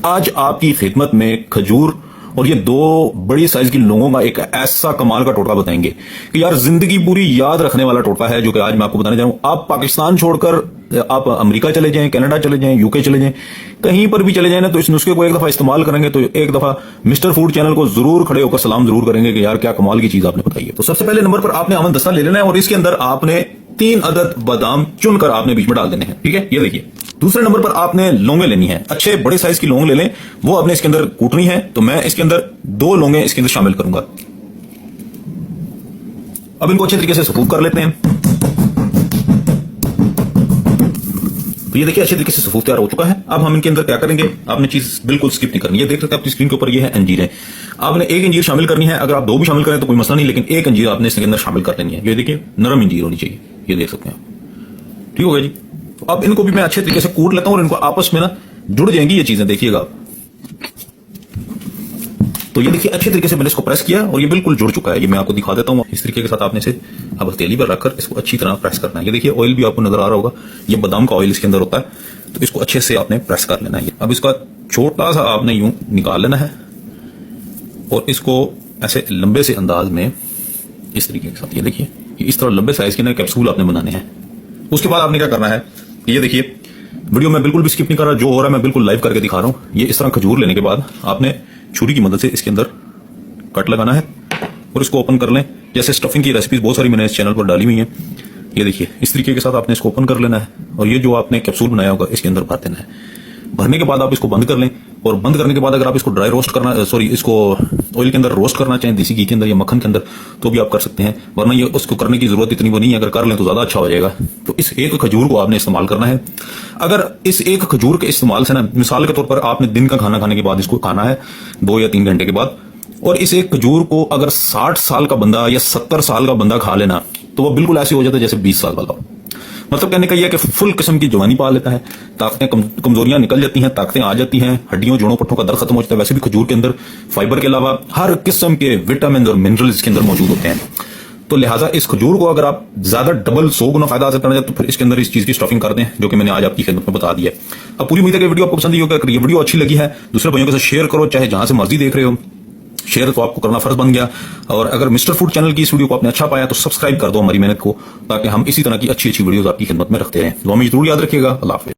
आज आपकी खिदमत में खजूर और ये दो बड़ी साइज की लोगों का एक ऐसा कमाल का टोटका बताएंगे कि यार जिंदगी पूरी याद रखने वाला टोटका है, जो कि आज मैं आपको बताने जा रहा हूं। आप पाकिस्तान छोड़कर आप अमेरिका चले जाएं, कनाडा चले जाएं, यूके चले जाएं, कहीं पर भी चले जाएं ना, तो इस नुस्खे को एक दफा इस्तेमाल करेंगे तो एक दफा मिस्टर फूड चैनल को जरूर खड़े होकर सलाम जरूर करेंगे कि यार क्या कमाल की चीज आपने बताई है। तो सबसे पहले नंबर पर आपने अमन दस्ता ले लेना है और इसके अंदर आपने 3 अदद बादाम चुनकर आपने बीच में डाल देने हैं, ठीक है। ये देखिए, दूसरे नंबर पर आपने लौंगे लेनी है, अच्छे बड़े साइज की लौंग ले लें, वो आपने इसके अंदर कूटनी है। तो मैं इसके अंदर 2 लौंगे इसके अंदर शामिल करूंगा। अब इनको अच्छे तरीके से सफूफ कर लेते हैं। तो ये देखिए अच्छे तरीके से सफूफ तैयार हो चुका है। अब हम इनके अंदर क्या करेंगे, आपने चीज बिल्कुल स्किप नहीं करनी है। देख सकते हैं अपनी स्क्रीन के ऊपर ये है अंजीरें, आपने 1 अंजीर शामिल करनी है। अगर आप 2 भी शामिल करें तो कोई मसला नहीं, लेकिन 1 अंजीर आपने इसके अंदर शामिल कर लेनी है। ये देखिए नरम अंजीर होनी चाहिए, ये देख सकते हैं आप। ठीक हो गया जी। तो अब इनको भी मैं अच्छे तरीके से कूट लेता हूं और इनको आपस में ना जुड़ जाएंगी ये चीजें, देखिएगा आप। तो ये देखिए अच्छे तरीके से मैंने इसको प्रेस किया और ये बिल्कुल जुड़ चुका है। ये मैं आपको दिखा देता हूं। इस तरीके के साथ आपने इसे अब हथेली पर रखकर इसको अच्छी तरह प्रेस करना है। ये देखिए ऑयल भी आपको नजर आ रहा होगा, ये बादाम का ऑयल इसके अंदर होता है। तो इसको अच्छे से आपने प्रेस कर लेना है। अब इसका छोटा सा आपने यूं निकाल लेना है और इसको ऐसे लंबे से अंदाज में इस तरीके के साथ, ये देखिए इस तरह लंबे साइज के ना कैप्सूल आपने बनाने हैं। उसके बाद आपने क्या करना है, ये देखिए वीडियो में बिल्कुल भी स्किप नहीं कर रहा, जो हो रहा है मैं बिल्कुल लाइव करके दिखा रहा हूं। ये इस तरह खजूर लेने के बाद आपने छुरी की मदद से इसके अंदर कट लगाना है और इसको ओपन कर लें। जैसे स्टफिंग की रेसिपीज बहुत सारी मैंने इस चैनल पर डाली हुई हैं। ये देखिए इस तरीके के साथ आपने इसको ओपन कर लेना है और ये जो आपने कैप्सूल बनाया होगा इसके अंदर भर देना है। भरने के बाद आप इसको बंद कर लें और बंद करने के बाद अगर आप इसको ड्राई रोस्ट करना, इसको ऑयल के अंदर रोस्ट करना चाहें, देसी घी के अंदर या मक्खन के अंदर, तो भी आप कर सकते हैं। वरना ये उसको करने की जरूरत इतनी वो नहीं है, अगर कर लें तो ज्यादा अच्छा हो जाएगा। तो इस एक खजूर को आपने इस्तेमाल करना है। अगर इस एक खजूर के इस्तेमाल से ना, मिसाल के तौर पर आपने दिन का खाना खाने के बाद इसको खाना है 2 या 3 घंटे के बाद, और इस एक खजूर को अगर 60 साल का बंदा या 70 साल का बंदा खा लेना तो वो बिल्कुल ऐसे हो जाता है जैसे 20 साल वाला हो। मतलब कहने का यह है कि फुल किस्म की जवानी पा लेता है, ताकतें कमजोरियां निकल जाती हैं, ताकतें आ जाती हैं, हड्डियों जोड़ों पट्टों का दर्द खत्म हो जाता है। वैसे भी खजूर के अंदर फाइबर के अलावा हर किस्म के विटामिन और मिनरल्स के अंदर मौजूद होते हैं। तो लिहाजा इस खजूर को अगर आप ज्यादा डबल 100 गुना फायदा हासिल करना चाहते तो फिर इसके अंदर इस चीज की स्टफिंग कर दें, जो कि मैंने आज आपकी खिदमत में बता दिया है। अब पूरी उम्मीद है कि वीडियो आपको पसंद आई होगी। अगर ये वीडियो अच्छी लगी है दूसरे भाइयों के साथ शेयर करो, चाहे जहां से मर्जी देख रहे हो। शेयर तो आपको करना फर्ज बन गया। और अगर मिस्टर फूड चैनल की इस वीडियो को आपने अच्छा पाया तो सब्सक्राइब कर दो हमारी मेहनत को, ताकि हम इसी तरह की अच्छी अच्छी वीडियोस आपकी खिदमत में रखते रहें। दुआ में जरूर याद रखिएगा। अल्लाह हाफिज़।